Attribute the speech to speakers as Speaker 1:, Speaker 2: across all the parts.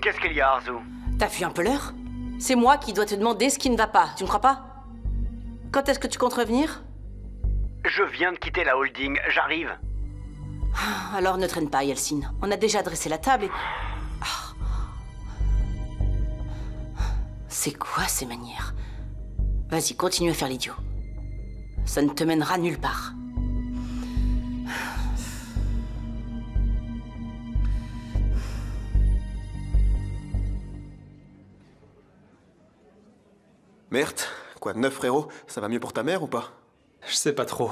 Speaker 1: Qu'est-ce qu'il y a, Arzu?
Speaker 2: T'as vu un peu l'heure? C'est moi qui dois te demander ce qui ne va pas, tu ne crois pas? Quand est-ce que tu comptes revenir?
Speaker 1: Je viens de quitter la holding, j'arrive.
Speaker 2: Alors ne traîne pas, Yeltsin. On a déjà dressé la table et... C'est quoi ces manières? Vas-y, continue à faire l'idiot. Ça ne te mènera nulle part.
Speaker 3: Merde, quoi de neuf, frérot? Ça va mieux pour ta mère ou pas?
Speaker 4: Je sais pas trop.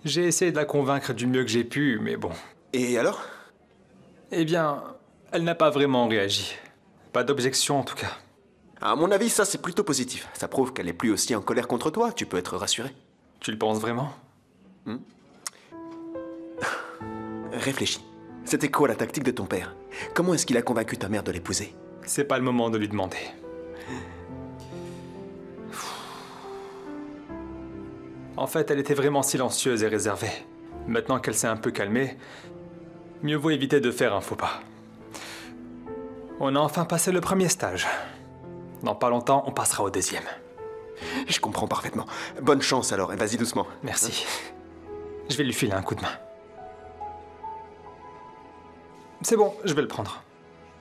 Speaker 4: J'ai essayé de la convaincre du mieux que j'ai pu, mais bon.
Speaker 3: Et alors?
Speaker 4: Eh bien, elle n'a pas vraiment réagi. Pas d'objection en tout cas.
Speaker 3: À mon avis, ça c'est plutôt positif. Ça prouve qu'elle est plus aussi en colère contre toi, tu peux être rassuré.
Speaker 4: Tu le penses vraiment?
Speaker 3: Réfléchis. C'était quoi la tactique de ton père? Comment est-ce qu'il a convaincu ta mère de l'épouser?
Speaker 4: C'est pas le moment de lui demander. En fait, elle était vraiment silencieuse et réservée. Maintenant qu'elle s'est un peu calmée, mieux vaut éviter de faire un faux pas. On a enfin passé le premier stage. Dans pas longtemps, on passera au deuxième.
Speaker 3: Je comprends parfaitement. Bonne chance alors, et vas-y doucement.
Speaker 4: Merci. Je vais lui filer un coup de main. C'est bon, je vais le prendre.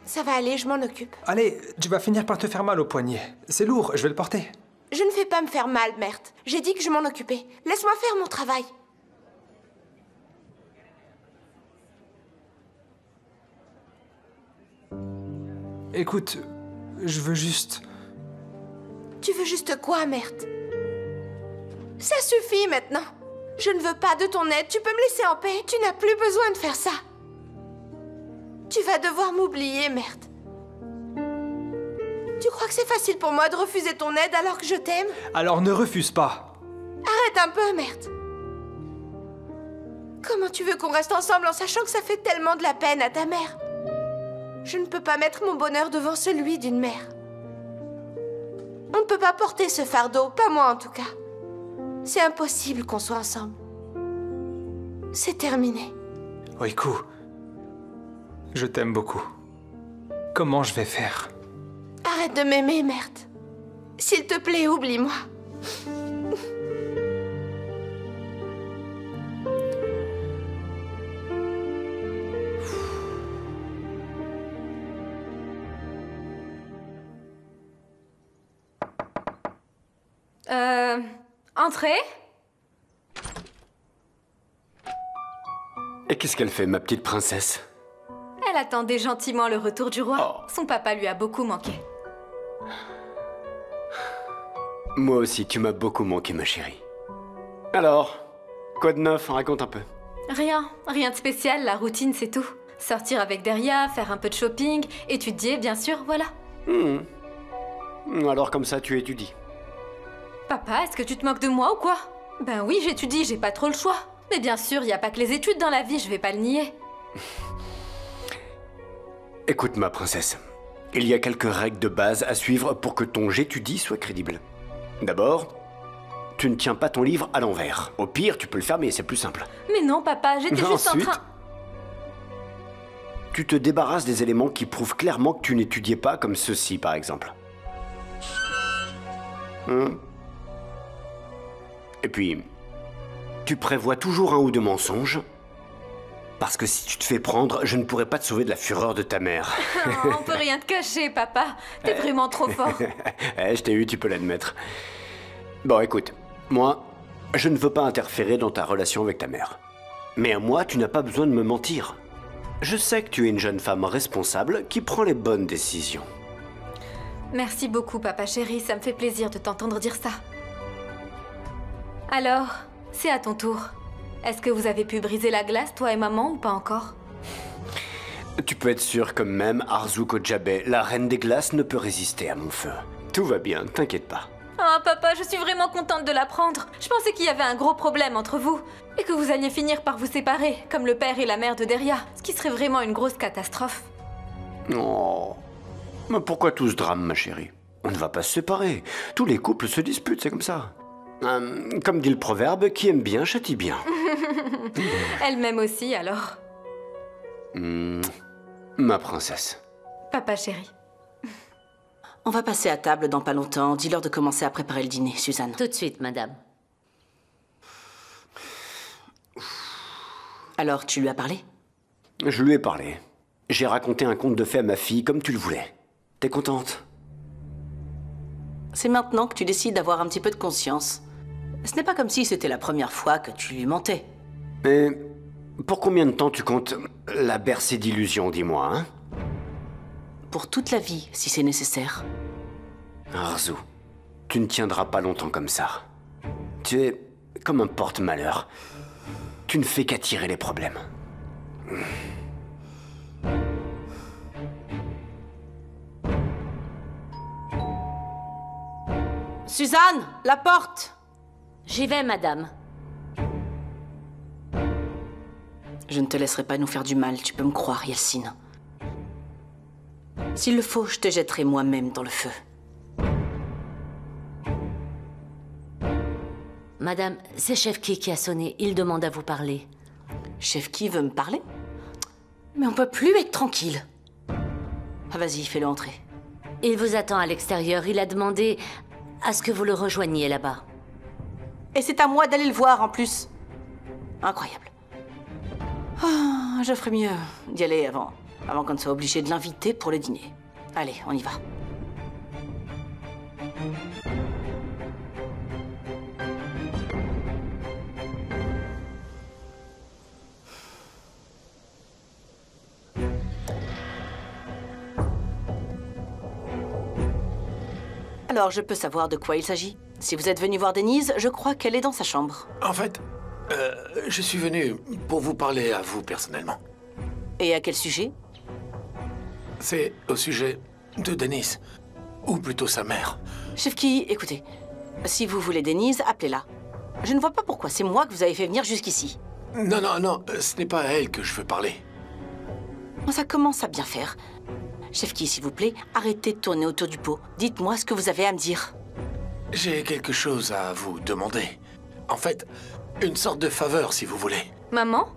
Speaker 5: Ça va aller, je m'en occupe.
Speaker 4: Allez, tu vas finir par te faire mal au poignet. C'est lourd, je vais le porter.
Speaker 5: Je ne fais pas me faire mal, Mert. J'ai dit que je m'en occupais. Laisse-moi faire mon travail.
Speaker 4: Écoute, je veux juste...
Speaker 5: Tu veux juste quoi, Mert? Ça suffit maintenant. Je ne veux pas de ton aide, tu peux me laisser en paix. Tu n'as plus besoin de faire ça. Tu vas devoir m'oublier, Mert. Tu crois que c'est facile pour moi de refuser ton aide alors que je t'aime?
Speaker 4: Alors ne refuse pas.
Speaker 5: Arrête un peu, Mert. Comment tu veux qu'on reste ensemble en sachant que ça fait tellement de la peine à ta mère? Je ne peux pas mettre mon bonheur devant celui d'une mère. On ne peut pas porter ce fardeau, pas moi en tout cas. C'est impossible qu'on soit ensemble. C'est terminé.
Speaker 4: Oiku, je t'aime beaucoup. Comment je vais faire?
Speaker 5: Arrête de m'aimer, Mert. S'il te plaît, oublie-moi.
Speaker 6: Entrez.
Speaker 7: Et qu'est-ce qu'elle fait, ma petite princesse?
Speaker 6: Elle attendait gentiment le retour du roi.
Speaker 7: Oh.
Speaker 6: Son papa lui a beaucoup manqué.
Speaker 7: Moi aussi, tu m'as beaucoup manqué, ma chérie. Alors, quoi de neuf? Raconte un peu.
Speaker 6: Rien de spécial, la routine c'est tout. Sortir avec Deria, faire un peu de shopping, étudier bien sûr, voilà.
Speaker 7: Alors comme ça, tu étudies.
Speaker 6: Papa, est-ce que tu te moques de moi ou quoi? Ben oui, j'étudie, j'ai pas trop le choix. Mais bien sûr, y a pas que les études dans la vie, je vais pas le nier.
Speaker 7: Écoute, ma princesse, il y a quelques règles de base à suivre pour que ton j'étudie soit crédible. D'abord, tu ne tiens pas ton livre à l'envers. Au pire, tu peux le fermer, c'est plus simple.
Speaker 6: Mais non, papa, j'étais juste en
Speaker 7: Ensuite,
Speaker 6: train...
Speaker 7: tu te débarrasses des éléments qui prouvent clairement que tu n'étudiais pas, comme ceci, par exemple. Et puis, tu prévois toujours un ou deux mensonges, parce que si tu te fais prendre, je ne pourrai pas te sauver de la fureur de ta mère.
Speaker 6: Oh, on peut rien te cacher, papa. T'es vraiment trop fort.
Speaker 7: Je t'ai eu, tu peux l'admettre. Bon, écoute, moi, je ne veux pas interférer dans ta relation avec ta mère. Mais à moi, tu n'as pas besoin de me mentir. Je sais que tu es une jeune femme responsable qui prend les bonnes décisions.
Speaker 6: Merci beaucoup, papa chéri, ça me fait plaisir de t'entendre dire ça. Alors, c'est à ton tour. Est-ce que vous avez pu briser la glace, toi et maman, ou pas encore?
Speaker 7: Tu peux être sûr que même Arzu Kojabeh, la reine des glaces, ne peut résister à mon feu. Tout va bien, t'inquiète pas.
Speaker 6: Oh, papa, je suis vraiment contente de l'apprendre. Je pensais qu'il y avait un gros problème entre vous, et que vous alliez finir par vous séparer, comme le père et la mère de Deria, ce qui serait vraiment une grosse catastrophe.
Speaker 7: Oh, mais pourquoi tout ce drame, ma chérie? On ne va pas se séparer. Tous les couples se disputent, c'est comme ça. Comme dit le proverbe, qui aime bien châtie bien.
Speaker 6: Elle m'aime aussi, alors.
Speaker 7: Ma princesse.
Speaker 6: Papa chéri.
Speaker 2: On va passer à table dans pas longtemps. Dis-leur de commencer à préparer le dîner, Suzanne.
Speaker 8: Tout de suite, madame.
Speaker 2: Alors, tu lui as parlé?
Speaker 7: Je lui ai parlé. J'ai raconté un conte de fées à ma fille comme tu le voulais. T'es contente?
Speaker 2: C'est maintenant que tu décides d'avoir un petit peu de conscience. Ce n'est pas comme si c'était la première fois que tu lui mentais.
Speaker 7: Mais pour combien de temps tu comptes la bercer d'illusions, dis-moi, hein?
Speaker 2: Pour toute la vie, si c'est nécessaire.
Speaker 7: Arzu, tu ne tiendras pas longtemps comme ça. Tu es comme un porte-malheur. Tu ne fais qu'attirer les problèmes.
Speaker 2: Suzanne, la porte!
Speaker 8: J'y vais, madame.
Speaker 2: Je ne te laisserai pas nous faire du mal, tu peux me croire, Yeltsine. S'il le faut, je te jetterai moi-même dans le feu.
Speaker 8: Madame, c'est Chefki qui a sonné. Il demande à vous parler.
Speaker 2: Chefki veut me parler? Mais on peut plus être tranquille. Ah, vas-y, fais-le entrer.
Speaker 8: Il vous attend à l'extérieur. Il a demandé à ce que vous le rejoigniez là-bas.
Speaker 2: Et c'est à moi d'aller le voir, en plus. Incroyable. Ah, je ferais mieux d'y aller avant qu'on ne soit obligé de l'inviter pour le dîner. Allez, on y va. Alors, je peux savoir de quoi il s'agit? Si vous êtes venu voir Denise, je crois qu'elle est dans sa chambre.
Speaker 9: En fait, je suis venu pour vous parler à vous personnellement.
Speaker 2: Et à quel sujet?
Speaker 9: C'est au sujet de Denise. Ou plutôt sa mère.
Speaker 2: Chefki, écoutez. Si vous voulez Denise, appelez-la. Je ne vois pas pourquoi c'est moi que vous avez fait venir jusqu'ici.
Speaker 9: Non, non, non, ce n'est pas à elle que je veux parler.
Speaker 2: Ça commence à bien faire. Chefki, s'il vous plaît, arrêtez de tourner autour du pot. Dites-moi ce que vous avez à me dire.
Speaker 9: J'ai quelque chose à vous demander. En fait, une sorte de faveur, si vous voulez.
Speaker 6: Maman?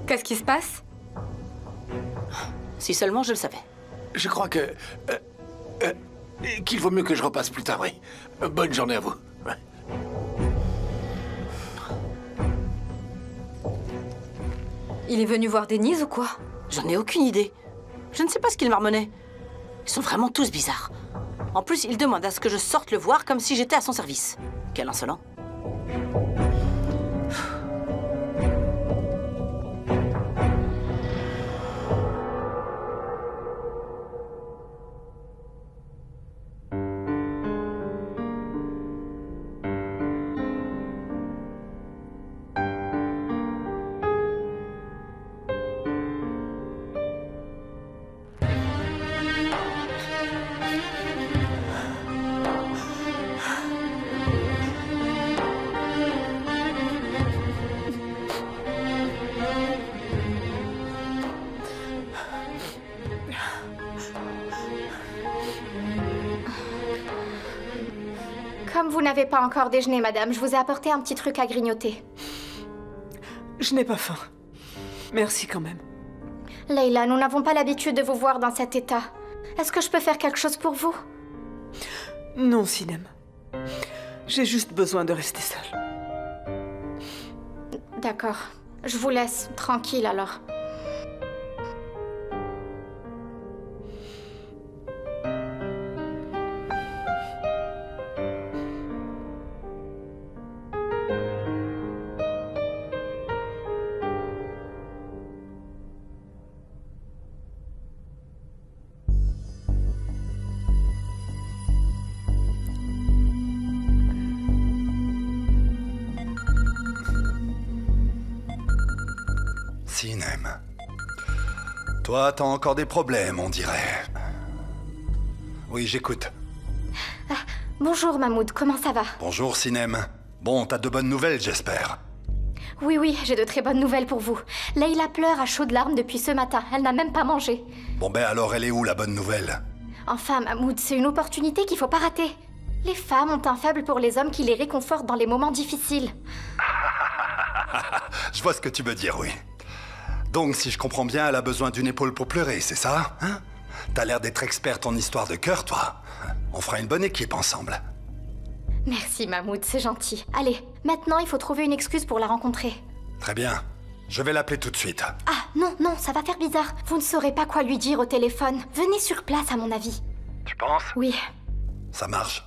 Speaker 6: Qu'est-ce qui se passe?
Speaker 2: Si seulement je le savais.
Speaker 9: Je crois que... qu'il vaut mieux que je repasse plus tard, oui. Bonne journée à vous. Ouais.
Speaker 6: Il est venu voir Denise ou quoi?
Speaker 2: J'en ai aucune idée. Je ne sais pas ce qu'il marmonnait. Ils sont vraiment tous bizarres. En plus, il demande à ce que je sorte le voir comme si j'étais à son service. Quel insolent.
Speaker 10: Comme vous n'avez pas encore déjeuné, madame, je vous ai apporté un petit truc à grignoter.
Speaker 11: Je n'ai pas faim. Merci quand même.
Speaker 10: Leila, nous n'avons pas l'habitude de vous voir dans cet état. Est-ce que je peux faire quelque chose pour vous?
Speaker 11: Non, Sinem. J'ai juste besoin de rester seule.
Speaker 10: D'accord. Je vous laisse tranquille alors.
Speaker 12: Sinem. Toi, t'as encore des problèmes, on dirait. Oui, j'écoute.
Speaker 10: Ah, bonjour Mahmoud, comment ça va?
Speaker 12: Bonjour, Sinem. Bon, t'as de bonnes nouvelles, j'espère.
Speaker 10: Oui, j'ai de très bonnes nouvelles pour vous. Leila pleure à chaudes larmes depuis ce matin. Elle n'a même pas mangé.
Speaker 12: Bon ben alors, elle est où, la bonne nouvelle?
Speaker 10: Enfin, Mahmoud, c'est une opportunité qu'il faut pas rater. Les femmes ont un faible pour les hommes qui les réconfortent dans les moments difficiles.
Speaker 12: Je vois ce que tu veux dire, oui. Donc, si je comprends bien, elle a besoin d'une épaule pour pleurer, c'est ça, hein? T'as l'air d'être experte en histoire de cœur, toi. On fera une bonne équipe ensemble.
Speaker 10: Merci, Mahmoud, c'est gentil. Allez, maintenant, il faut trouver une excuse pour la rencontrer.
Speaker 12: Très bien. Je vais l'appeler tout de suite.
Speaker 10: Ah, non, non, ça va faire bizarre. Vous ne saurez pas quoi lui dire au téléphone. Venez sur place, à mon avis.
Speaker 12: Tu penses?
Speaker 10: Oui.
Speaker 12: Ça marche.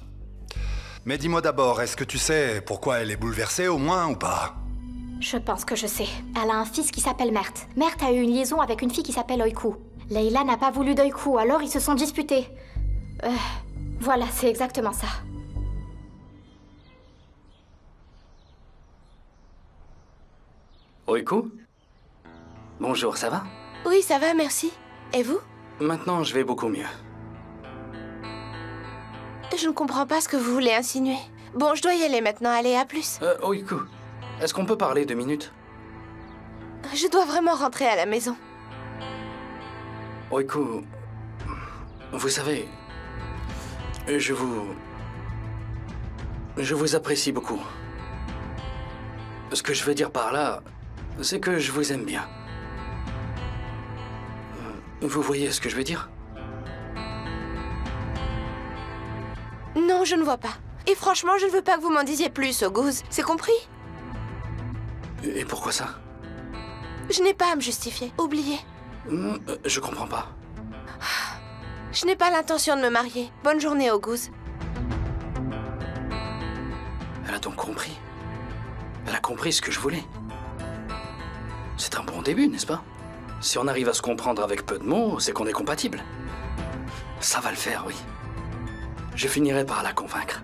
Speaker 12: Mais dis-moi d'abord, est-ce que tu sais pourquoi elle est bouleversée au moins ou pas?
Speaker 10: Je pense que je sais. Elle a un fils qui s'appelle Mert. Mert a eu une liaison avec une fille qui s'appelle Oiku. Leila n'a pas voulu d'Oiku, alors ils se sont disputés. Voilà, c'est exactement ça.
Speaker 13: Oiku? Bonjour, ça va?
Speaker 5: Oui, ça va, merci. Et vous?
Speaker 13: Maintenant, je vais beaucoup mieux.
Speaker 5: Je ne comprends pas ce que vous voulez insinuer. Bon, je dois y aller maintenant. Allez, à plus.
Speaker 13: Oiku, est-ce qu'on peut parler 2 minutes?
Speaker 5: Je dois vraiment rentrer à la maison.
Speaker 13: Oiku, vous savez, je vous apprécie beaucoup. Ce que je veux dire par là, c'est que je vous aime bien. Vous voyez ce que je veux dire?
Speaker 5: Non, je ne vois pas. Et franchement, je ne veux pas que vous m'en disiez plus, Oguz. C'est compris?
Speaker 13: Et pourquoi ça?
Speaker 5: Je n'ai pas à me justifier. Oubliez.
Speaker 13: Je comprends pas.
Speaker 5: Je n'ai pas l'intention de me marier. Bonne journée, Oguz.
Speaker 13: Elle a donc compris. Elle a compris ce que je voulais. C'est un bon début, n'est-ce pas? Si on arrive à se comprendre avec peu de mots, c'est qu'on est compatibles. Ça va le faire, oui. Je finirai par la convaincre.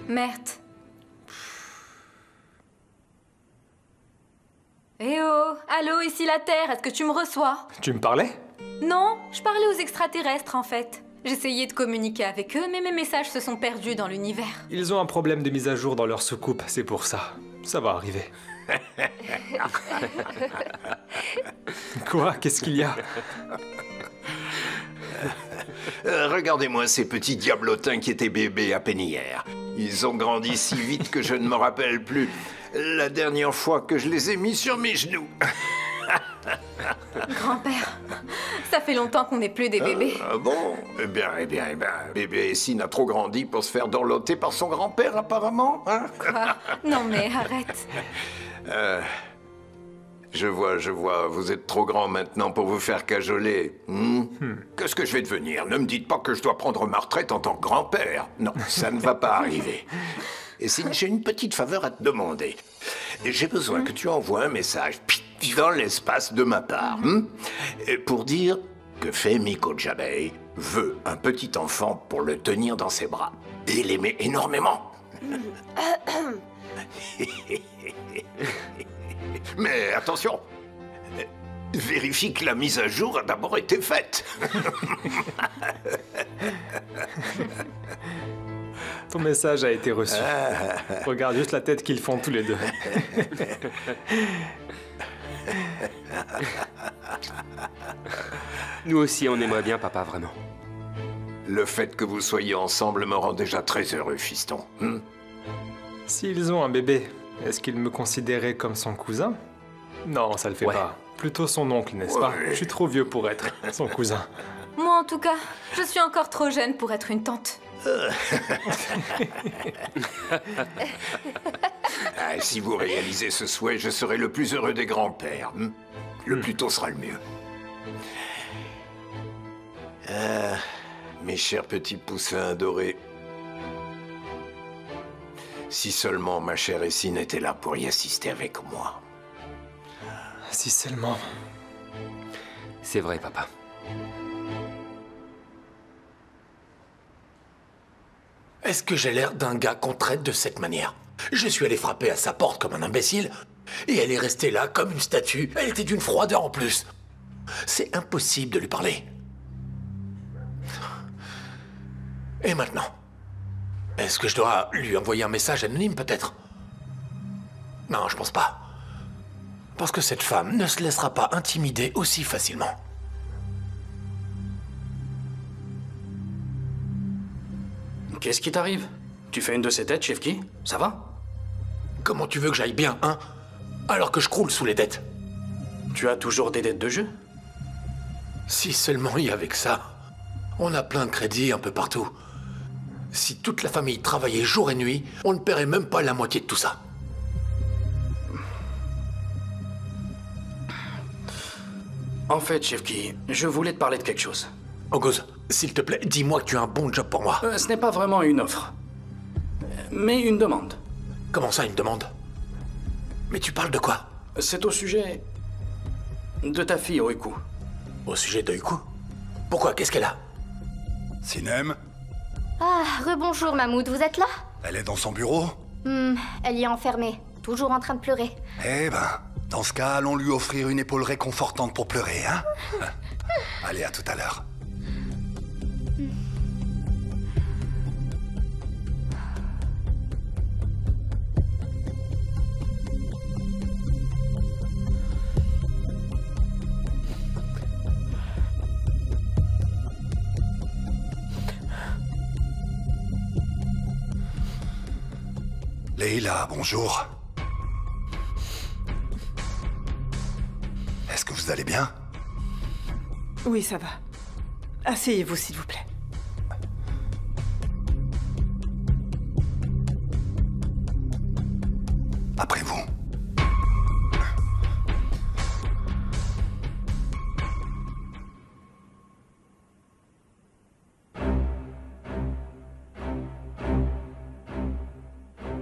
Speaker 6: Mert. Eh oh, allô, ici la Terre, est-ce que tu me reçois?
Speaker 4: Tu me parlais?
Speaker 6: Non, je parlais aux extraterrestres en fait. J'essayais de communiquer avec eux, mais mes messages se sont perdus dans l'univers.
Speaker 4: Ils ont un problème de mise à jour dans leur soucoupe, c'est pour ça. Ça va arriver. Quoi? Qu'est-ce qu'il y a?
Speaker 14: Regardez-moi ces petits diablotins qui étaient bébés à peine hier. Ils ont grandi si vite que je ne me rappelle plus la dernière fois que je les ai mis sur mes genoux.
Speaker 6: Grand-père, ça fait longtemps qu'on n'est plus des bébés.
Speaker 14: Ah bon? Eh bien, bébé Essie n'a trop grandi pour se faire dorloter par son grand-père, apparemment, hein?
Speaker 6: Quoi? Non mais arrête.
Speaker 14: Je vois, vous êtes trop grand maintenant pour vous faire cajoler. Qu'est-ce que je vais devenir? Ne me dites pas que je dois prendre ma retraite en tant que grand-père. Non, ça ne va pas arriver. Et si j'ai une petite faveur à te demander. J'ai besoin que tu envoies un message dans l'espace de ma part, pour dire que Femi Kojabei veut un petit enfant pour le tenir dans ses bras et l'aimer énormément. Mais attention, vérifie que la mise à jour a d'abord été faite.
Speaker 4: Ton message a été reçu. Regarde juste la tête qu'ils font tous les deux.
Speaker 15: Nous aussi, on aimerait bien papa, vraiment.
Speaker 14: Le fait que vous soyez ensemble me rend déjà très heureux, fiston.
Speaker 4: S'ils ont un bébé, est-ce qu'ils me considéraient comme son cousin? Non, ça le fait pas. Plutôt son oncle, n'est-ce pas? Je suis trop vieux pour être son cousin.
Speaker 6: Moi en tout cas, je suis encore trop jeune pour être une tante.
Speaker 14: Si vous réalisez ce souhait, je serai le plus heureux des grands-pères. Le plus tôt sera le mieux. Mes chers petits poussins adorés. Si seulement ma chère Essine était là pour y assister avec moi.
Speaker 4: Si seulement...
Speaker 15: C'est vrai, papa.
Speaker 9: Est-ce que j'ai l'air d'un gars qu'on traite de cette manière? Je suis allé frapper à sa porte comme un imbécile, et elle est restée là comme une statue. Elle était d'une froideur en plus. C'est impossible de lui parler. Et maintenant? Est-ce que je dois lui envoyer un message anonyme, peut-être? Non, je pense pas. Parce que cette femme ne se laissera pas intimider aussi facilement.
Speaker 13: Qu'est-ce qui t'arrive? Tu fais une de ces têtes, Chefki? Ça va?
Speaker 9: Comment tu veux que j'aille bien, hein? Alors que je croule sous les dettes.
Speaker 13: Tu as toujours des dettes de jeu?
Speaker 9: Si seulement il y avait que ça. On a plein de crédits un peu partout. Si toute la famille travaillait jour et nuit, on ne paierait même pas la moitié de tout ça.
Speaker 13: En fait, Chefki, je voulais te parler de quelque chose.
Speaker 9: Oguz, s'il te plaît, dis-moi que tu as un bon job pour moi.
Speaker 13: Ce n'est pas vraiment une offre, mais une demande.
Speaker 9: Comment ça, une demande? Mais tu parles de quoi?
Speaker 13: C'est au sujet de ta fille, Oiku.
Speaker 9: Au sujet d'Oiku? Pourquoi? Qu'est-ce qu'elle a?
Speaker 12: Sinem,
Speaker 10: Ah, rebonjour Mahmoud, vous êtes là?
Speaker 12: elle est dans son bureau?
Speaker 10: Elle y est enfermée, toujours en train de pleurer.
Speaker 12: Eh ben, dans ce cas, allons lui offrir une épaule réconfortante pour pleurer, hein? Allez, à tout à l'heure. Leila, bonjour. Est-ce que vous allez bien?
Speaker 11: Oui, ça va. Asseyez-vous, s'il vous plaît.
Speaker 12: Après vous.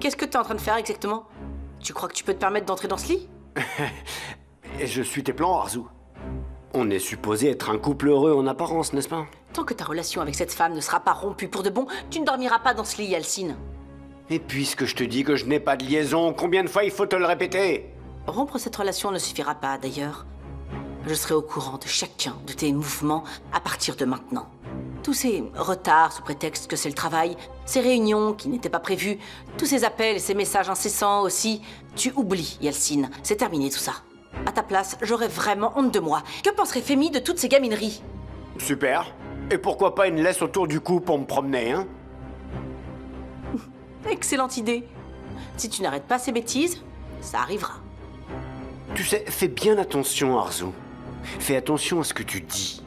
Speaker 2: Qu'est-ce que t'es en train de faire exactement? Tu crois que tu peux te permettre d'entrer dans ce lit?
Speaker 7: Et je suis tes plans, Arzu. On est supposé être un couple heureux en apparence, n'est-ce pas?
Speaker 2: Tant que ta relation avec cette femme ne sera pas rompue pour de bon, tu ne dormiras pas dans ce lit, Alcine.
Speaker 7: Et puisque je te dis que je n'ai pas de liaison, combien de fois il faut te le répéter?
Speaker 2: Rompre cette relation ne suffira pas, d'ailleurs. Je serai au courant de chacun de tes mouvements à partir de maintenant. Tous ces retards sous prétexte que c'est le travail, ces réunions qui n'étaient pas prévues, tous ces appels et ces messages incessants aussi, tu oublies, Yeltsin. C'est terminé tout ça. À ta place, j'aurais vraiment honte de moi. Que penserait Femi de toutes ces gamineries?
Speaker 7: Super. Et pourquoi pas une laisse autour du cou pour me promener, hein?
Speaker 2: Excellente idée. Si tu n'arrêtes pas ces bêtises, ça arrivera.
Speaker 7: Tu sais, fais bien attention, Arzu. Fais attention à ce que tu dis.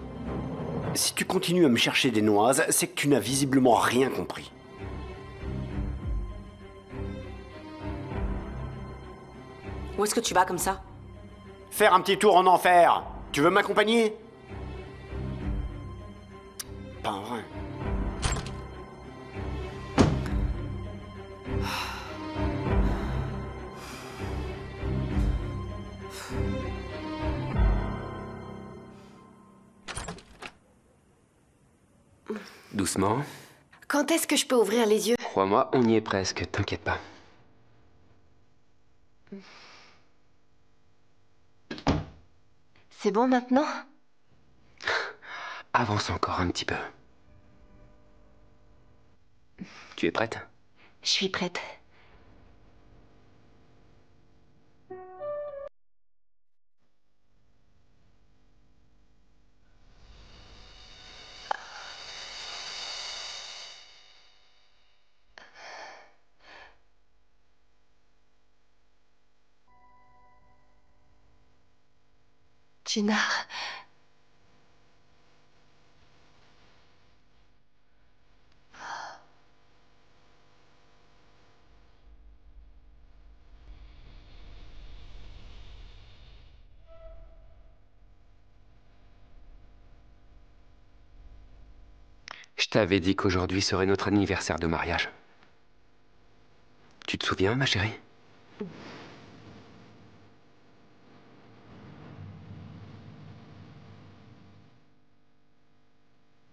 Speaker 7: Si tu continues à me chercher des noises, c'est que tu n'as visiblement rien compris.
Speaker 2: Où est-ce que tu vas comme ça?
Speaker 7: Faire un petit tour en enfer. Tu veux m'accompagner? Pas vrai.
Speaker 15: Doucement.
Speaker 16: Quand est-ce que je peux ouvrir les yeux?
Speaker 15: Crois-moi, on y est presque, t'inquiète pas.
Speaker 16: C'est bon maintenant?
Speaker 15: Avance encore un petit peu. Tu es prête?
Speaker 16: Je suis prête. Çınar.
Speaker 15: Je t'avais dit qu'aujourd'hui serait notre anniversaire de mariage. Tu te souviens, ma chérie?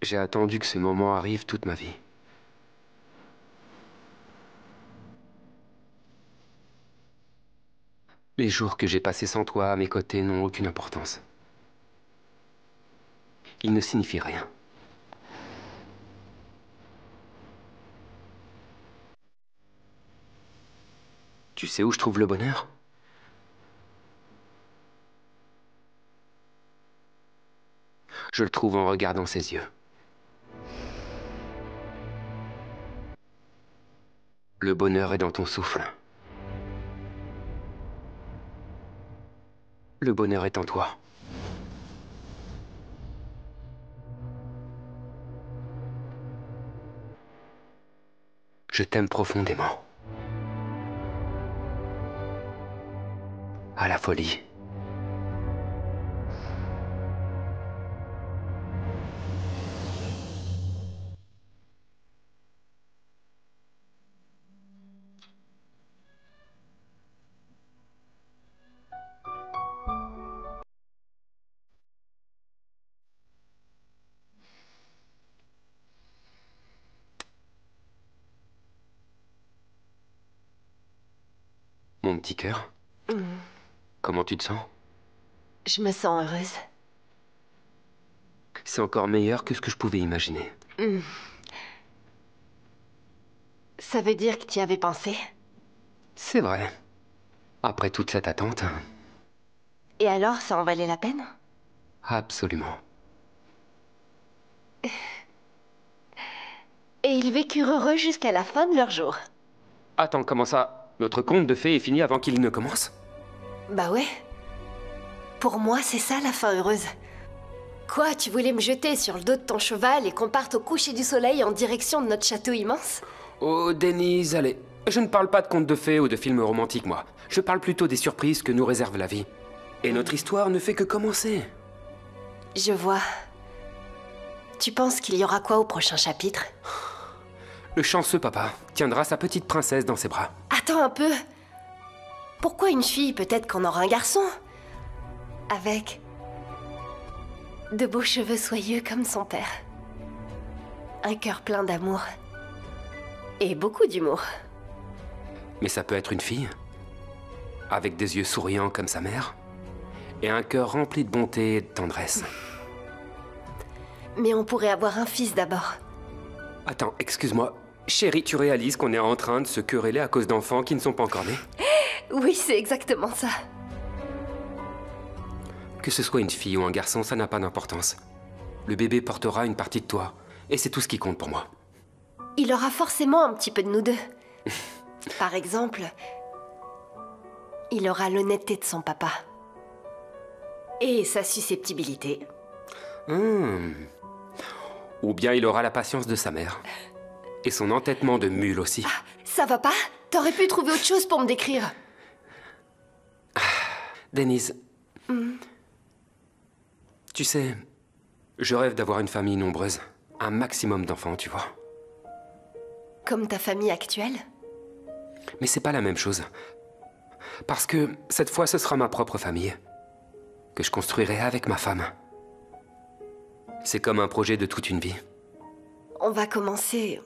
Speaker 15: J'ai attendu que ce moment arrive toute ma vie. Les jours que j'ai passés sans toi à mes côtés n'ont aucune importance. Ils ne signifient rien. Tu sais où je trouve le bonheur? Je le trouve en regardant ses yeux. Le bonheur est dans ton souffle. Le bonheur est en toi. Je t'aime profondément. À la folie. Mon petit cœur, comment tu te sens?
Speaker 16: Je me sens heureuse.
Speaker 15: C'est encore meilleur que ce que je pouvais imaginer.
Speaker 16: Ça veut dire que tu y avais pensé?
Speaker 15: C'est vrai. Après toute cette attente...
Speaker 16: Et alors, ça en valait la peine?
Speaker 15: Absolument.
Speaker 16: Et ils vécurent heureux jusqu'à la fin de leur jour.
Speaker 15: Attends, comment ça? Notre conte de fées est fini avant qu'il ne commence?
Speaker 16: Bah ouais. Pour moi, c'est ça la fin heureuse. Quoi, tu voulais me jeter sur le dos de ton cheval et qu'on parte au coucher du soleil en direction de notre château immense?
Speaker 15: Oh, Denise, allez. Je ne parle pas de contes de fées ou de films romantiques, moi. Je parle plutôt des surprises que nous réserve la vie. Et notre histoire ne fait que commencer.
Speaker 16: Je vois. Tu penses qu'il y aura quoi au prochain chapitre?
Speaker 15: Le chanceux papa tiendra sa petite princesse dans ses bras.
Speaker 16: Attends un peu. Pourquoi une fille? Peut-être qu'on aura un garçon. Avec de beaux cheveux soyeux comme son père. Un cœur plein d'amour. Et beaucoup d'humour.
Speaker 15: Mais ça peut être une fille. Avec des yeux souriants comme sa mère. Et un cœur rempli de bonté et de tendresse.
Speaker 16: Mais on pourrait avoir un fils d'abord.
Speaker 15: Attends, excuse-moi. Chérie, tu réalises qu'on est en train de se quereller à cause d'enfants qui ne sont pas encore nés?
Speaker 16: Oui, c'est exactement ça.
Speaker 15: Que ce soit une fille ou un garçon, ça n'a pas d'importance. Le bébé portera une partie de toi. Et c'est tout ce qui compte pour moi.
Speaker 16: Il aura forcément un petit peu de nous deux. Par exemple, il aura l'honnêteté de son papa. Et sa susceptibilité.
Speaker 15: Ou bien il aura la patience de sa mère. Et son entêtement de mule aussi.
Speaker 16: Ah, ça va pas? T'aurais pu trouver autre chose pour me décrire.
Speaker 15: Denise, tu sais, je rêve d'avoir une famille nombreuse. Un maximum d'enfants, tu vois.
Speaker 16: Comme ta famille actuelle?
Speaker 15: Mais c'est pas la même chose. Parce que cette fois, ce sera ma propre famille. Que je construirai avec ma femme. C'est comme un projet de toute une vie.
Speaker 16: On va commencer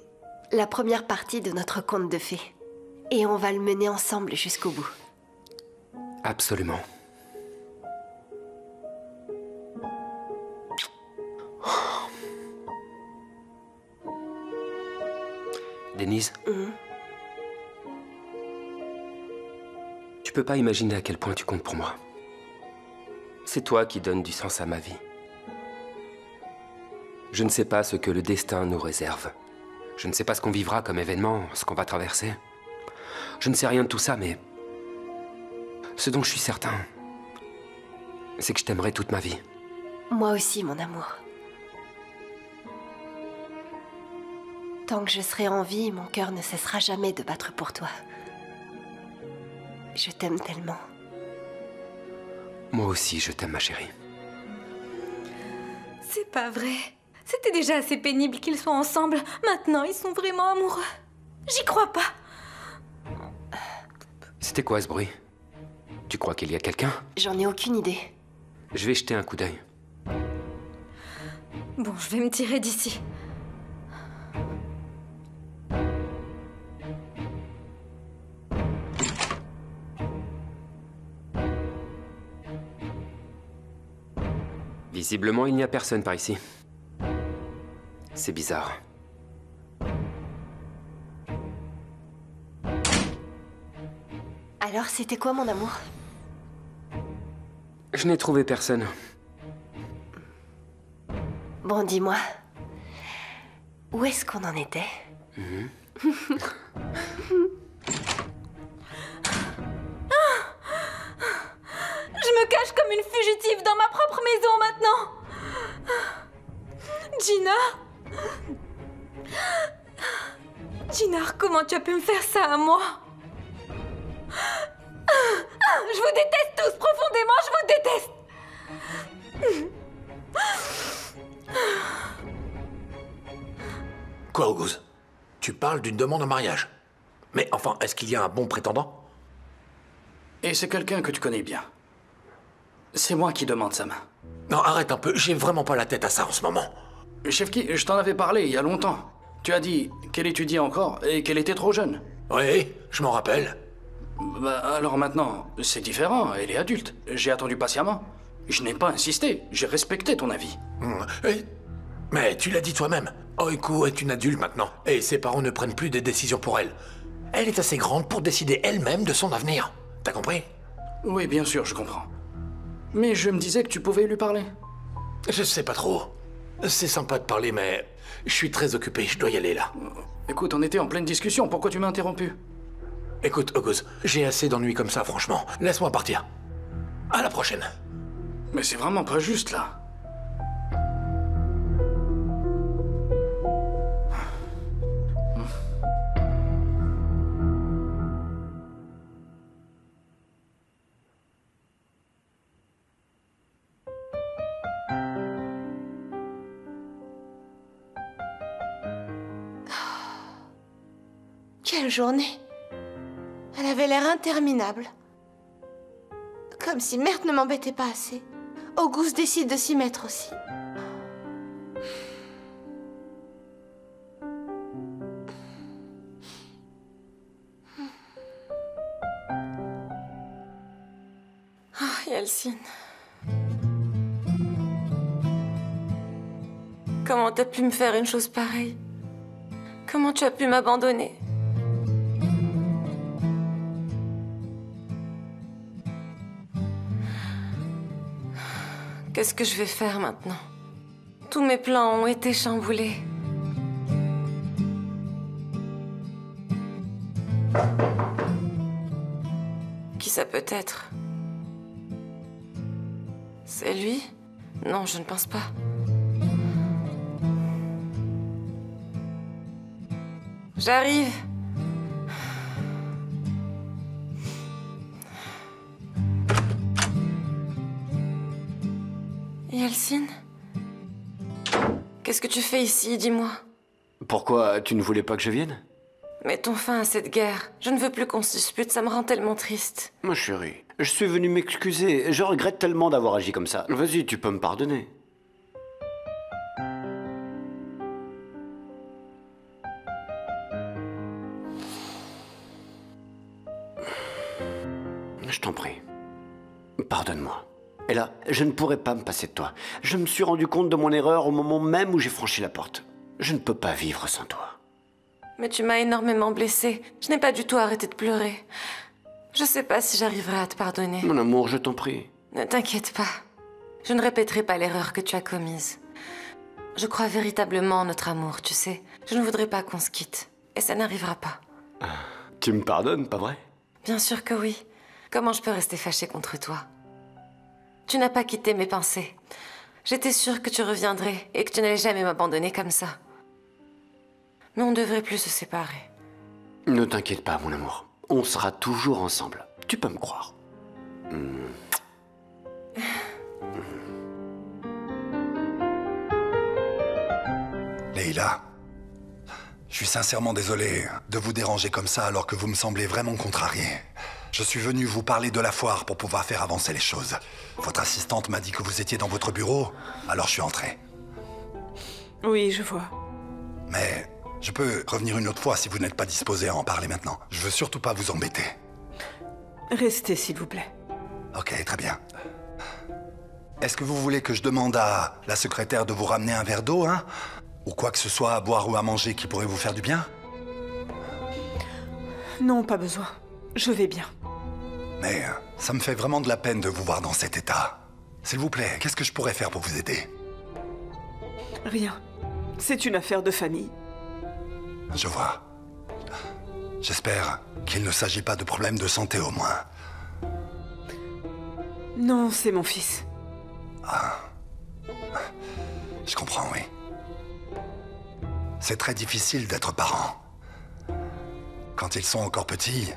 Speaker 16: la première partie de notre conte de fées. Et on va le mener ensemble jusqu'au bout.
Speaker 15: Absolument. Denise, tu peux pas imaginer à quel point tu comptes pour moi. C'est toi qui donnes du sens à ma vie. Je ne sais pas ce que le destin nous réserve. Je ne sais pas ce qu'on vivra comme événement, ce qu'on va traverser. Je ne sais rien de tout ça, mais... ce dont je suis certain, c'est que je t'aimerai toute ma vie.
Speaker 16: Moi aussi, mon amour. Tant que je serai en vie, mon cœur ne cessera jamais de battre pour toi. Je t'aime tellement.
Speaker 15: Moi aussi, je t'aime, ma chérie.
Speaker 6: C'est pas vrai. C'était déjà assez pénible qu'ils soient ensemble. Maintenant, ils sont vraiment amoureux. J'y crois pas.
Speaker 15: C'était quoi ce bruit? Tu crois qu'il y a quelqu'un?
Speaker 16: J'en ai aucune idée.
Speaker 15: Je vais jeter un coup d'œil.
Speaker 6: Bon, je vais me tirer d'ici.
Speaker 15: Visiblement, il n'y a personne par ici. C'est bizarre.
Speaker 16: Alors, c'était quoi, mon amour?
Speaker 15: Je n'ai trouvé personne.
Speaker 16: Bon, dis-moi. Où est-ce qu'on en était?
Speaker 6: une fugitive dans ma propre maison maintenant. Gina, comment tu as pu me faire ça à moi? Je vous déteste tous profondément, je vous déteste.
Speaker 9: Quoi, August? Tu parles d'une demande en mariage? Mais enfin, est-ce qu'il y a un bon prétendant?
Speaker 13: Et c'est quelqu'un que tu connais bien. C'est moi qui demande sa main.
Speaker 9: Non, arrête un peu, j'ai vraiment pas la tête à ça en ce moment.
Speaker 13: Chefki, je t'en avais parlé il y a longtemps. Tu as dit qu'elle étudiait encore et qu'elle était trop jeune.
Speaker 9: Oui, je m'en rappelle.
Speaker 13: Bah, alors maintenant, c'est différent, elle est adulte. J'ai attendu patiemment. Je n'ai pas insisté, j'ai respecté ton avis.
Speaker 9: Mais tu l'as dit toi-même, Oiku est une adulte maintenant, et ses parents ne prennent plus des décisions pour elle. Elle est assez grande pour décider elle-même de son avenir. T'as compris?
Speaker 13: Oui, bien sûr, je comprends. Mais je me disais que tu pouvais lui parler.
Speaker 9: Je sais pas trop. C'est sympa de parler, mais je suis très occupé, je dois y aller là.
Speaker 13: Écoute, on était en pleine discussion, pourquoi tu m'as interrompu?
Speaker 9: Écoute, August, j'ai assez d'ennuis comme ça, franchement. Laisse-moi partir. À la prochaine.
Speaker 13: Mais c'est vraiment pas juste, là.
Speaker 5: Quelle journée! Elle avait l'air interminable. Comme si Mert ne m'embêtait pas assez. August décide de s'y mettre aussi.
Speaker 17: Oh, Yeltsin. Comment t'as pu me faire une chose pareille? Comment tu as pu m'abandonner? Qu'est-ce que je vais faire maintenant? Tous mes plans ont été chamboulés. Qui ça peut être? C'est lui? Non, je ne pense pas. J'arrive. Yeltsin? Qu'est-ce que tu fais ici, dis-moi?
Speaker 7: Pourquoi tu ne voulais pas que je vienne?
Speaker 17: Mettons fin à cette guerre. Je ne veux plus qu'on se dispute, ça me rend tellement triste.
Speaker 7: Ma chérie, je suis venu m'excuser. Je regrette tellement d'avoir agi comme ça. Vas-y, tu peux me pardonner. Je t'en prie. Pardonne-moi. Et là, je ne pourrais pas me passer de toi. Je me suis rendu compte de mon erreur au moment même où j'ai franchi la porte. Je ne peux pas vivre sans toi.
Speaker 17: Mais tu m'as énormément blessée. Je n'ai pas du tout arrêté de pleurer. Je sais pas si j'arriverai à te pardonner.
Speaker 7: Mon amour, je t'en prie.
Speaker 17: Ne t'inquiète pas. Je ne répéterai pas l'erreur que tu as commise. Je crois véritablement en notre amour, tu sais. Je ne voudrais pas qu'on se quitte. Et ça n'arrivera pas.
Speaker 7: Tu me pardonnes, pas vrai?
Speaker 17: Bien sûr que oui. Comment je peux rester fâchée contre toi? Tu n'as pas quitté mes pensées. J'étais sûre que tu reviendrais et que tu n'allais jamais m'abandonner comme ça. Mais on ne devrait plus se séparer.
Speaker 7: Ne t'inquiète pas, mon amour. On sera toujours ensemble. Tu peux me croire.
Speaker 12: Leila, je suis sincèrement désolé de vous déranger comme ça alors que vous me semblez vraiment contrarié. Je suis venu vous parler de la foire pour pouvoir faire avancer les choses. Votre assistante m'a dit que vous étiez dans votre bureau, alors je suis entré.
Speaker 11: Oui, je vois.
Speaker 12: Mais je peux revenir une autre fois si vous n'êtes pas disposé à en parler maintenant. Je veux surtout pas vous embêter.
Speaker 11: Restez, s'il vous plaît.
Speaker 12: Ok, très bien. Est-ce que vous voulez que je demande à la secrétaire de vous ramener un verre d'eau, hein? Ou quoi que ce soit à boire ou à manger qui pourrait vous faire du bien?
Speaker 11: Non, pas besoin. Je vais bien.
Speaker 12: Mais ça me fait vraiment de la peine de vous voir dans cet état. S'il vous plaît, qu'est-ce que je pourrais faire pour vous aider?
Speaker 11: Rien. C'est une affaire de famille.
Speaker 12: Je vois. J'espère qu'il ne s'agit pas de problèmes de santé au moins.
Speaker 11: Non, c'est mon fils.
Speaker 12: Ah. Je comprends, oui. C'est très difficile d'être parent. Quand ils sont encore petits,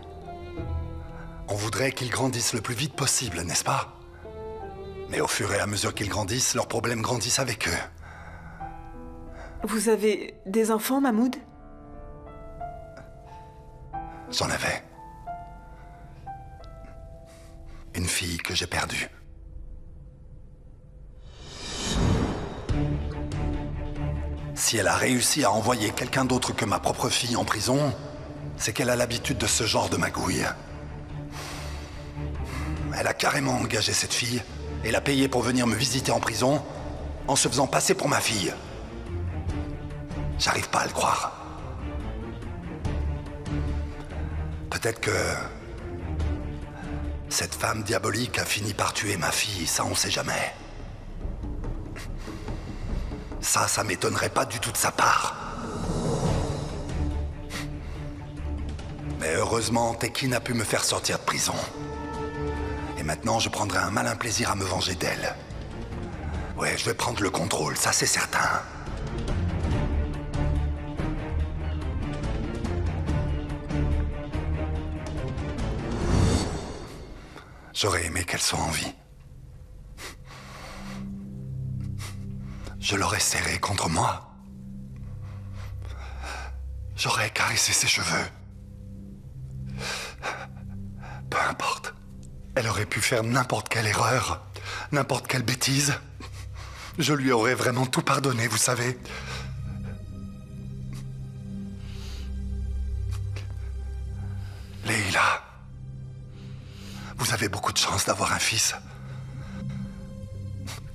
Speaker 12: on voudrait qu'ils grandissent le plus vite possible, n'est-ce pas? Mais au fur et à mesure qu'ils grandissent, leurs problèmes grandissent avec eux.
Speaker 11: Vous avez des enfants, Mahmoud?
Speaker 12: J'en avais. Une fille que j'ai perdue. Si elle a réussi à envoyer quelqu'un d'autre que ma propre fille en prison, c'est qu'elle a l'habitude de ce genre de magouille. Elle a carrément engagé cette fille et l'a payée pour venir me visiter en prison en se faisant passer pour ma fille. J'arrive pas à le croire. Peut-être que cette femme diabolique a fini par tuer ma fille, ça on sait jamais. Ça m'étonnerait pas du tout de sa part. Mais heureusement, Tekin a pu me faire sortir de prison. Et maintenant, je prendrai un malin plaisir à me venger d'elle. Ouais, je vais prendre le contrôle, ça c'est certain. J'aurais aimé qu'elle soit en vie. Je l'aurais serrée contre moi. J'aurais caressé ses cheveux. Peu importe. Elle aurait pu faire n'importe quelle erreur, n'importe quelle bêtise. Je lui aurais vraiment tout pardonné, vous savez. Leila, vous avez beaucoup de chance d'avoir un fils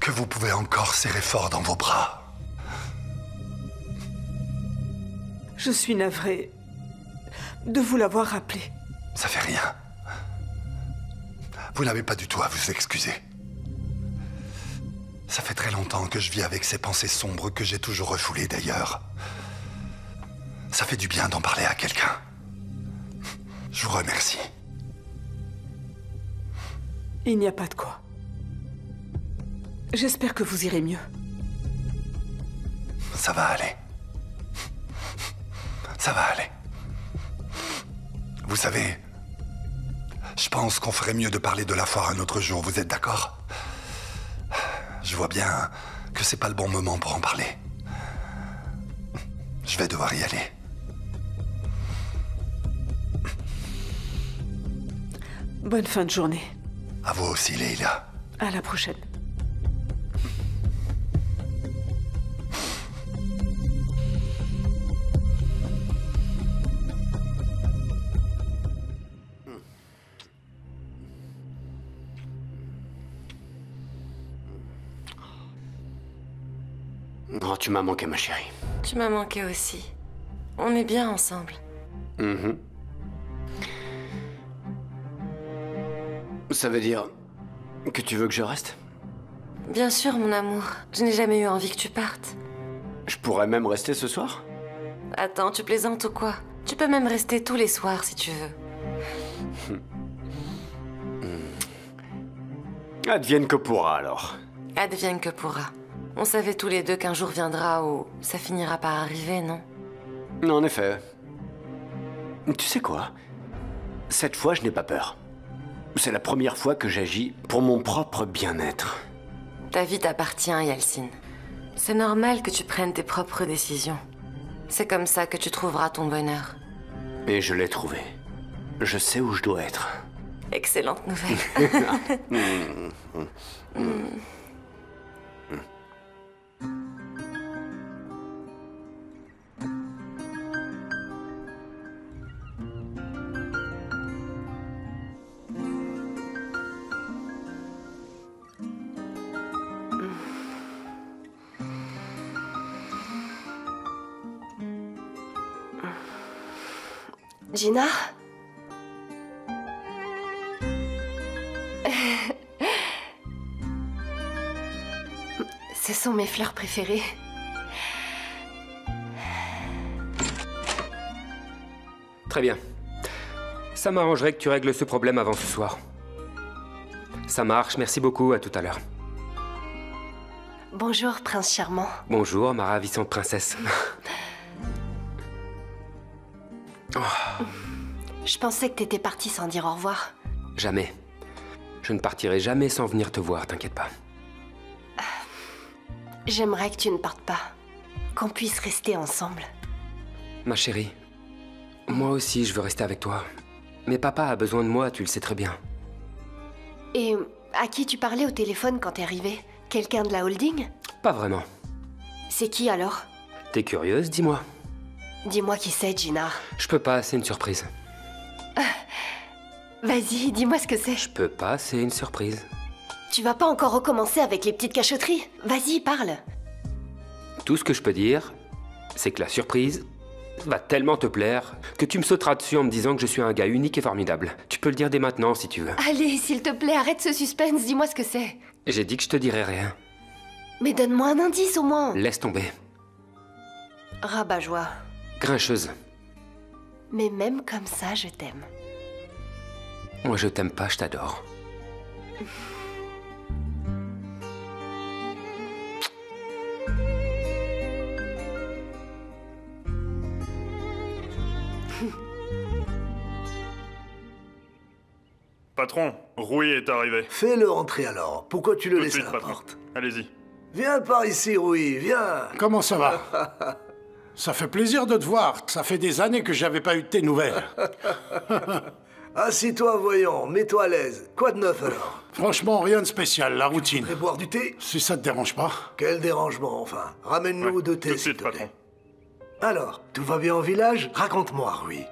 Speaker 12: que vous pouvez encore serrer fort dans vos bras.
Speaker 11: Je suis navrée de vous l'avoir rappelé.
Speaker 12: Ça fait rien. Vous n'avez pas du tout à vous excuser. Ça fait très longtemps que je vis avec ces pensées sombres que j'ai toujours refoulées d'ailleurs. Ça fait du bien d'en parler à quelqu'un. Je vous remercie.
Speaker 11: Il n'y a pas de quoi. J'espère que vous irez mieux.
Speaker 12: Ça va aller. Ça va aller. Vous savez, je pense qu'on ferait mieux de parler de la foire un autre jour, vous êtes d'accord? Je vois bien que c'est pas le bon moment pour en parler. Je vais devoir y aller.
Speaker 11: Bonne fin de journée.
Speaker 12: À vous aussi, Leila.
Speaker 11: À la prochaine.
Speaker 7: Oh, tu m'as manqué, ma chérie.
Speaker 17: Tu m'as manqué aussi. On est bien ensemble.
Speaker 7: Ça veut dire que tu veux que je reste?
Speaker 17: Bien sûr, mon amour. Je n'ai jamais eu envie que tu partes.
Speaker 7: Je pourrais même rester ce soir?
Speaker 17: Attends, tu plaisantes ou quoi? Tu peux même rester tous les soirs si tu veux.
Speaker 7: Advienne que pourra, alors.
Speaker 17: Advienne que pourra. On savait tous les deux qu'un jour viendra où ça finira par arriver, non?
Speaker 7: En effet. Tu sais quoi? Cette fois, je n'ai pas peur. C'est la première fois que j'agis pour mon propre bien-être.
Speaker 17: Ta vie t'appartient, Yelsin. C'est normal que tu prennes tes propres décisions. C'est comme ça que tu trouveras ton bonheur.
Speaker 7: Et je l'ai trouvé. Je sais où je dois être.
Speaker 17: Excellente nouvelle.
Speaker 16: Gina? Ce sont mes fleurs préférées.
Speaker 15: Très bien. Ça m'arrangerait que tu règles ce problème avant ce soir. Ça marche, merci beaucoup, à tout à l'heure.
Speaker 16: Bonjour, prince charmant.
Speaker 15: Bonjour, ma ravissante princesse.
Speaker 16: Je pensais que t'étais parti sans dire au revoir.
Speaker 15: Jamais. Je ne partirai jamais sans venir te voir, t'inquiète pas.
Speaker 16: J'aimerais que tu ne partes pas. Qu'on puisse rester ensemble.
Speaker 15: Ma chérie, moi aussi je veux rester avec toi. Mais papa a besoin de moi, tu le sais très bien.
Speaker 16: Et à qui tu parlais au téléphone quand t'es arrivé? Quelqu'un de la holding?
Speaker 15: Pas vraiment.
Speaker 16: C'est qui alors?
Speaker 15: T'es curieuse, dis-moi.
Speaker 16: Dis-moi qui c'est, Gina.
Speaker 15: Je peux pas, c'est une surprise.
Speaker 16: Vas-y, dis-moi ce que c'est.
Speaker 15: Je peux pas, c'est une surprise.
Speaker 16: Tu vas pas encore recommencer avec les petites cachotteries? Vas-y, parle.
Speaker 15: Tout ce que je peux dire, c'est que la surprise va tellement te plaire que tu me sauteras dessus en me disant que je suis un gars unique et formidable. Tu peux le dire dès maintenant si tu veux.
Speaker 16: Allez, s'il te plaît, arrête ce suspense, dis-moi ce que c'est.
Speaker 15: J'ai dit que je te dirais rien.
Speaker 16: Mais donne-moi un indice au moins.
Speaker 15: Laisse tomber.
Speaker 16: Rabat-joie.
Speaker 15: Grincheuse.
Speaker 16: Mais même comme ça, je t'aime.
Speaker 15: Moi je t'aime pas, je t'adore.
Speaker 18: Patron, Rui est arrivé.
Speaker 19: Fais-le rentrer alors. Pourquoi tu le laisses à la
Speaker 18: patron.
Speaker 19: porte?
Speaker 18: Allez-y.
Speaker 19: Viens par ici, Rui, viens.
Speaker 20: Comment ça va? Ça fait plaisir de te voir. Ça fait des années que j'avais pas eu de tes nouvelles.
Speaker 19: Assis-toi, voyons. Mets-toi à l'aise. Quoi de neuf alors?
Speaker 20: Franchement, rien de spécial, la routine.
Speaker 19: Et boire du thé?
Speaker 20: Si ça te dérange pas.
Speaker 19: Quel dérangement, enfin. Ramène-nous deux thés,
Speaker 18: tout de
Speaker 19: s'il
Speaker 18: suite,
Speaker 19: te plaît.
Speaker 18: patron.
Speaker 19: Alors, tout va bien au village? Raconte-moi, Rui.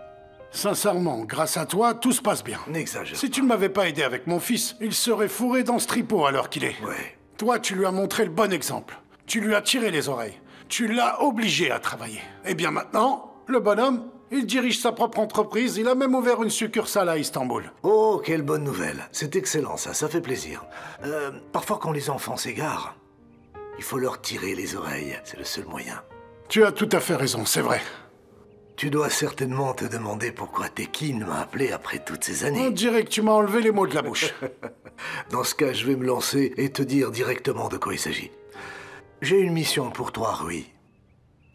Speaker 20: Sincèrement, grâce à toi, tout se passe bien.
Speaker 19: N'exagère
Speaker 20: Si tu ne m'avais pas aidé avec mon fils, il serait fourré dans ce tripot à l'heure qu'il est.
Speaker 19: Ouais.
Speaker 20: Toi, tu lui as montré le bon exemple. Tu lui as tiré les oreilles. Tu l'as obligé à travailler. Et bien maintenant, le bonhomme, il dirige sa propre entreprise. Il a même ouvert une succursale à Istanbul.
Speaker 19: Oh, quelle bonne nouvelle. C'est excellent, ça fait plaisir. Parfois, quand les enfants s'égarent, il faut leur tirer les oreilles. C'est le seul moyen.
Speaker 20: Tu as tout à fait raison, c'est vrai.
Speaker 19: Tu dois certainement te demander pourquoi Tekin m'a appelé après toutes ces années.
Speaker 20: On dirait que tu m'as enlevé les mots de la bouche.
Speaker 19: Dans ce cas, je vais me lancer et te dire directement de quoi il s'agit. J'ai une mission pour toi, Rui.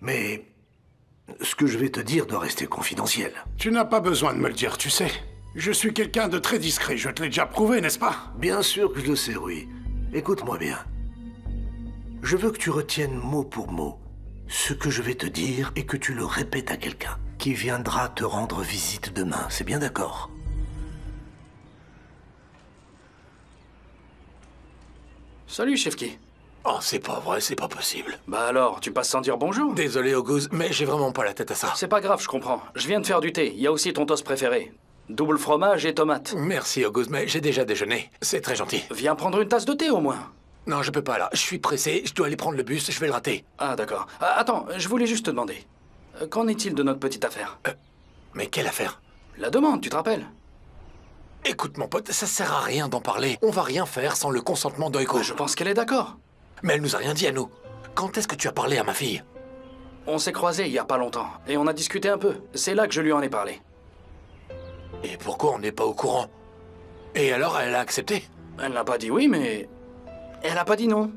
Speaker 19: Mais ce que je vais te dire doit rester confidentiel.
Speaker 20: Tu n'as pas besoin de me le dire, tu sais. Je suis quelqu'un de très discret, je te l'ai déjà prouvé, n'est-ce pas?
Speaker 19: Bien sûr que je le sais, Rui. Écoute-moi bien. Je veux que tu retiennes mot pour mot ce que je vais te dire et que tu le répètes à quelqu'un qui viendra te rendre visite demain. C'est bien d'accord?
Speaker 13: Salut, Chefki.
Speaker 9: Oh, c'est pas vrai, c'est pas possible.
Speaker 13: Bah alors, tu passes sans dire bonjour?
Speaker 9: Désolé, August, mais j'ai vraiment pas la tête à ça.
Speaker 13: C'est pas grave, je comprends. Je viens de faire du thé. Il y a aussi ton toast préféré. Double fromage et tomate.
Speaker 9: Merci, August, mais j'ai déjà déjeuné. C'est très gentil.
Speaker 13: Viens prendre une tasse de thé au moins.
Speaker 9: Non, je peux pas là. Je suis pressé, je dois aller prendre le bus, je vais le rater.
Speaker 13: Ah, d'accord. Attends, je voulais juste te demander. Qu'en est-il de notre petite affaire?
Speaker 9: Mais quelle affaire?
Speaker 13: La demande, tu te rappelles?
Speaker 9: Écoute, mon pote, ça sert à rien d'en parler. On va rien faire sans le consentement d'Oiko.
Speaker 13: Je pense qu'elle est d'accord.
Speaker 9: Mais elle nous a rien dit à nous. Quand est-ce que tu as parlé à ma fille?
Speaker 13: On s'est croisés il y a pas longtemps, et on a discuté un peu. C'est là que je lui en ai parlé.
Speaker 9: Et pourquoi on n'est pas au courant? Et alors, elle a accepté?
Speaker 13: Elle n'a pas dit oui, mais... elle a pas dit non.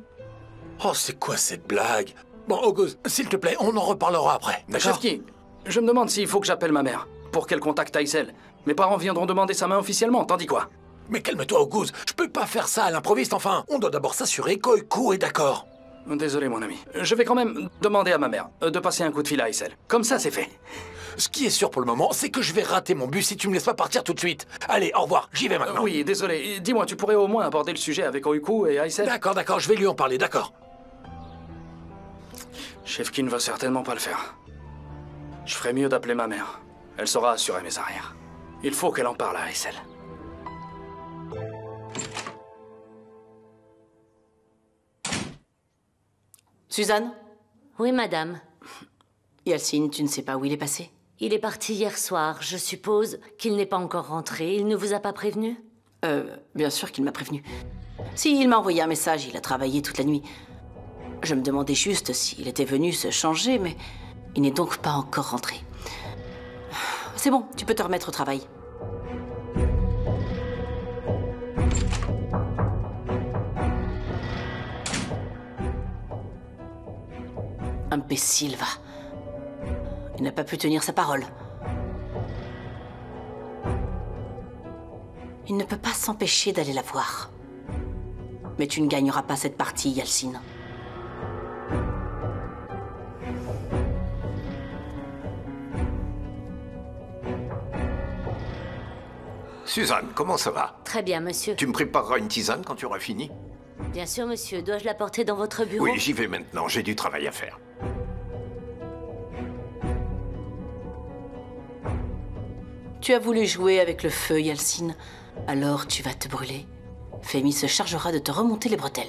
Speaker 9: Oh, c'est quoi cette blague? Bon, August, s'il te plaît, on en reparlera après, d'accord?
Speaker 13: Chefki, je me demande s'il faut que j'appelle ma mère, pour qu'elle contacte Aïssel. Mes parents viendront demander sa main officiellement, t'en dis quoi?
Speaker 9: Mais calme-toi, August, je peux pas faire ça à l'improviste, enfin. On doit d'abord s'assurer qu'Oiko est d'accord.
Speaker 13: Désolé, mon ami. Je vais quand même demander à ma mère de passer un coup de fil à Aïssel. Comme ça, c'est fait.
Speaker 9: Ce qui est sûr pour le moment, c'est que je vais rater mon bus si tu me laisses pas partir tout de suite. Allez, au revoir, j'y vais maintenant.
Speaker 13: Oui, désolé. Dis-moi, tu pourrais au moins aborder le sujet avec Oiku et Aïssel?
Speaker 9: D'accord, je vais lui en parler, d'accord.
Speaker 13: Chefki ne va certainement pas le faire. Je ferais mieux d'appeler ma mère. Elle saura assurer mes arrières. Il faut qu'elle en parle à Aïssel.
Speaker 2: Suzanne?
Speaker 8: Oui, madame.
Speaker 2: Yalcine, tu ne sais pas où il est passé?
Speaker 8: Il est parti hier soir. Je suppose qu'il n'est pas encore rentré. Il ne vous a pas prévenu?
Speaker 2: Bien sûr qu'il m'a prévenu. Si, il m'a envoyé un message, il a travaillé toute la nuit. Je me demandais juste s'il était venu se changer, mais il n'est donc pas encore rentré. C'est bon, tu peux te remettre au travail. Imbécile, va. Il n'a pas pu tenir sa parole. Il ne peut pas s'empêcher d'aller la voir. Mais tu ne gagneras pas cette partie, Yalcine.
Speaker 14: Suzanne, comment ça va?
Speaker 8: Très bien, monsieur.
Speaker 14: Tu me prépareras une tisane quand tu auras fini?
Speaker 8: Bien sûr, monsieur. Dois-je la porter dans votre bureau?
Speaker 14: Oui, j'y vais maintenant. J'ai du travail à faire.
Speaker 2: Tu as voulu jouer avec le feu, Yalcine. Alors tu vas te brûler. Femi se chargera de te remonter les bretelles.